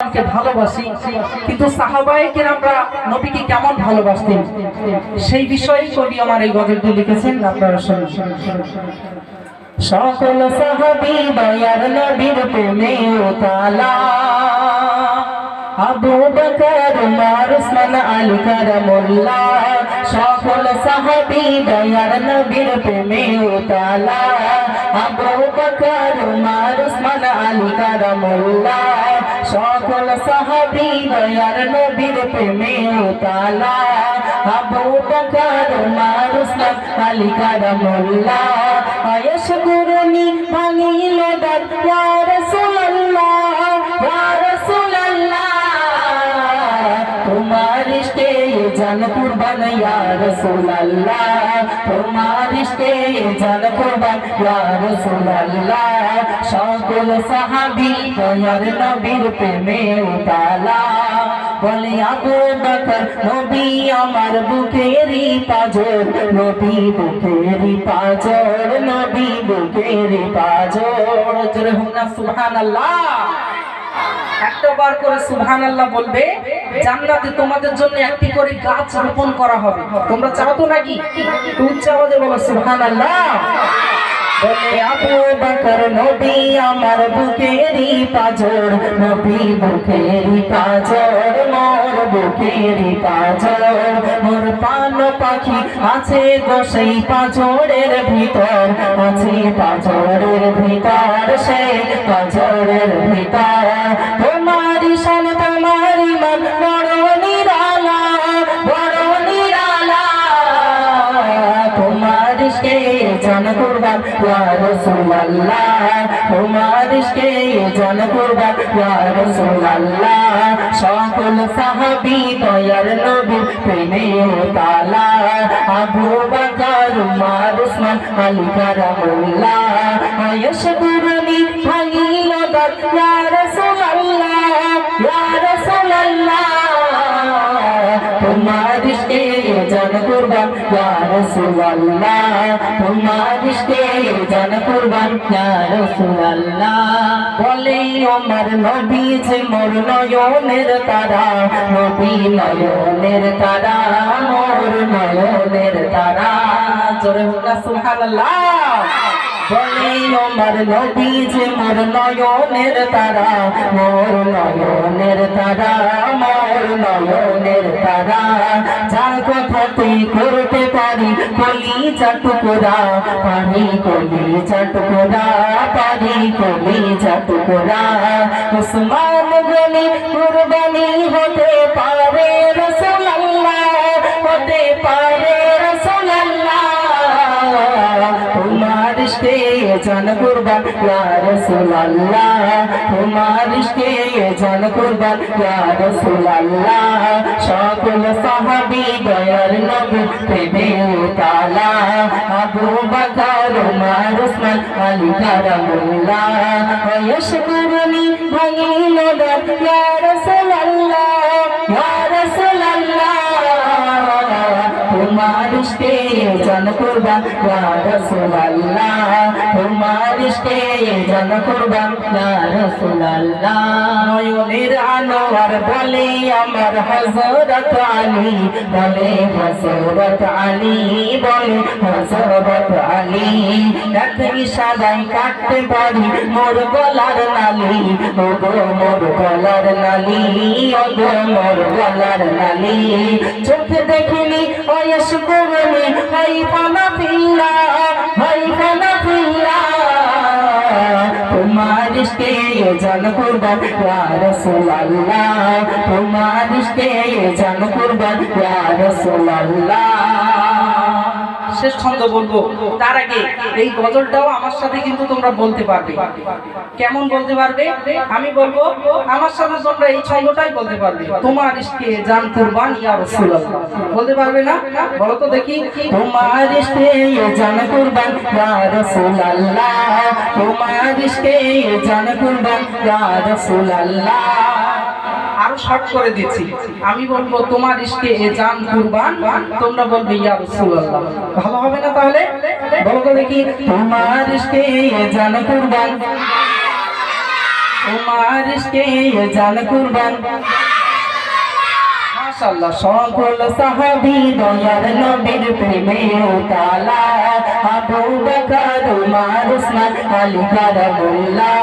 কে ভালোবাসি, কিন্তু সাহাবায়ে কেরামরা নবীকে কেমন ভালোবাসতেন সেই বিষয়ে কবি আমার এই গজলটি লিখেছেন, আপনারা শুনুন। সকল সাহাবী দয়ার নবীর প্রেমে উতালা, আবু বকর উমর উসমান আলী কারামুল্লাহ। সকল সাহাবী দয়ার নবীর প্রেমে উতালা, আবু বকর উমর উসমান আলী কারামুল্লাহ। সকল সাহাবী দয়ার নবীর প্রেমে উতালা, আবু বকর উমর উসমান আলী কারামুল্লাহ। আয়েশ কুরনি ভাঙিল দাঁত, ইয়া রাসূলুল্লাহ, ইয়া রাসূলুল্লাহ। তোমার ইশকে জান কুরবান ইয়া রাসূলুল্লাহ, তোমার ইশকে জান কুরবান ইয়া রাসূলুল্লাহ। সকল সাহাবী দয়ার নবীর প্রেমে উতালা, বলে আবু বকর নবী আমার বুকেরই পাঁজর, নবী বুকেরই পাঁজর, নবী বুকেরই পাঁজর। জোরে হোক না সুবহানাল্লাহ। একটাবার করে সুবহানাল্লাহ বলবে। জান্নাতে তোমাদের জন্য একটি করে গাছ রোপণ করা হবে। তোমরা চাও তো নাকি? উচ্চ আওয়াজে বলো সুবহানাল্লাহ। বলে আবু বকর নবী আমার বুকেরই পাঁজর, নবী বুকেরই পাঁজর, মোর বুকেরই পাঁজর। মোর পান পাখি আছে গো সেই পাঁজরের ভিতর, আছে পাঁজরের ভিতর, সেই পাঁজরের ভিতর। তোমার শান তোমার ইমান বড় নিরালা, বড় নিরালা। তোমার ইশকে জান কুরবান ইয়া রাসূলুল্লাহ, তোমার ইশকে জান কুরবান ইয়া রাসূলুল্লাহ। সকল সাহাবী দয়ার নবীর প্রেমে উতালা, আবু বকর উমর উসমান আলী কারামুল্লাহ। আয়েশ কুরনি ভাঙিল দাঁত, ইয়া রাসূলুল্লাহ, ইয়া রাসূলুল্লাহ। তোমার ইশকে জান কুরবান ইয়া রাসূলুল্লাহ, তোমার ইশকে জান কুরবান ইয়া রাসূলুল্লাহ। বলে আমার নবী যে মোর নয়নের তারা, নবী নয়নের তারা, মোর নয়নের তারা। জোরে হোক না সুবহানাল্লাহ। বলে আমার নবী যে মোর নয়নের তারা, মোর নয়নের তারা, মোর নয়নের তারা। যার কথা তুই করতে পারি কলিজা টুকরা, পারি কলিজা টুকরা, পারি কলিজা টুকরা। উসমান গনি কুরবানি হতে পারে রাসূলুল্লাহ, হতে পারে রাসূলুল্লাহ। তোমার ইশকে জান কুরবান ইয়া রাসূলুল্লাহ, তোমার ইশকে জান কুরবান ইয়া রাসূলুল্লাহ। সকল সাহাবী দয়ার নবীর প্রেমে উতালা, আবু বকর উমর উসমান আলী কারামুল্লাহ। আয়েশ কুরনি ভাঙিল দাঁত, ইয়া রাসূলুল্লাহ, ইয়া রাসূলুল্লাহ। তোমার ইশকে জান কুরবান ইয়া রাসূলুল্লাহ, তোমার ইশকে জান কুরবান ইয়া রাসূলুল্লাহ। নয়নের আনোয়ার বলে আমার হযরত আলী, বলে হযরত আলী, বলে হযরত আলী। এক ইশারায় কাটতে পারি মোর গলার নালি, ওগো মোর গলার নালি, ওগো মোর গলার নালি। চোখে দেখিনি আয়েশ কুরনি হাইফানা ফিল্লাহ, হাইফানা ফিল্লাহ। তোমার ইশকে জান কুরবান ইয়া রাসূলুল্লাহ, তোমার ইশকে জান কুরবান ইয়া রাসূলুল্লাহ। শেষ ছন্দ বলবো, তার আগে এই গজলটাও আমার সাথে কিন্তু তোমরা বলতে পারবে। কেমন বলতে পারবে? আমি বলবো, আমার সাথে তোমরা এই ছন্দটাই বলতে পারবে। তোমার ইশকে জান কুরবান ইয়া রাসূলুল্লাহ। বলতে পারবে না? বলো তো দেখি। তোমার ইশকে জান কুরবান ইয়া রাসূলুল্লাহ, তোমার ইশকে জান কুরবান ইয়া রাসূলুল্লাহ। আরো শর্ট করে দিচ্ছি, আমি বলবো তোমার ইশকে জান কুরবান, তোমরা বলবে ইয়া রাসূলুল্লাহ। ভালো হবে না তাহলে? বলো তো দেখি। তোমার ইশকে জান কুরবান তোমার ইশকে জান কুরবান মাশাআল্লাহ সকল সাহাবী দয়ার নবীর প্রেমে উতালা আবু বকর উমর উসমান আলী কারামুল্লাহ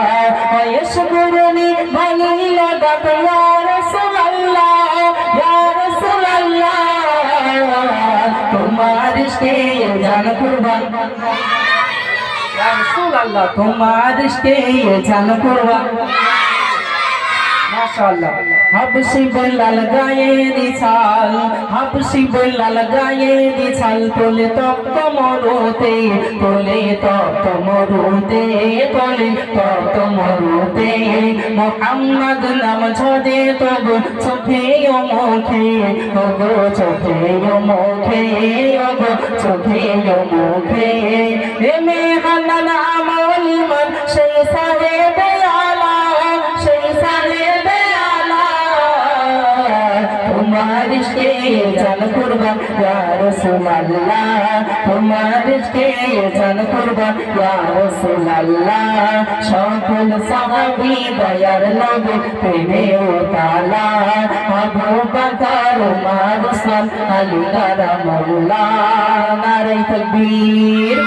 ওয়াশকুরুনি মানিল দাত ইয়া রাসূলুল্লাহ ইয়া রাসূলুল্লাহ তোমার ইশকে জান কুরবান ইয়া রাসূলুল্লাহ তোমার ইশকে জান কুরবান মাশাআল্লাহ হাবশি বেলাল গায়ে দিছাল হাবশি বেলাল গায়ে দিছাল তোলে তপ্ত মরুতে তোলে তপ্ত মরুতে তোলে তপ্ত মরুতে মুহাম্মদ নাম ঝরে তবু চোখে ও মুখে ওগো চোখে ও মুখে ওগো চোখে ও মুখে রে মে হালাল আমল মান সেই সাহেবে আলা সেই সাহেবে তোমার ইশকে জান কুরবান ইয়া রাসূলুল্লাহ তোমার ইশকে জান কুরবান ইয়া রাসূলুল্লাহ সকল সাহাবী দয়ার নবী প্রেমে উতালা আবু বকর উমর উসমান আলী কারামুল্লাহ নারে তাকবীর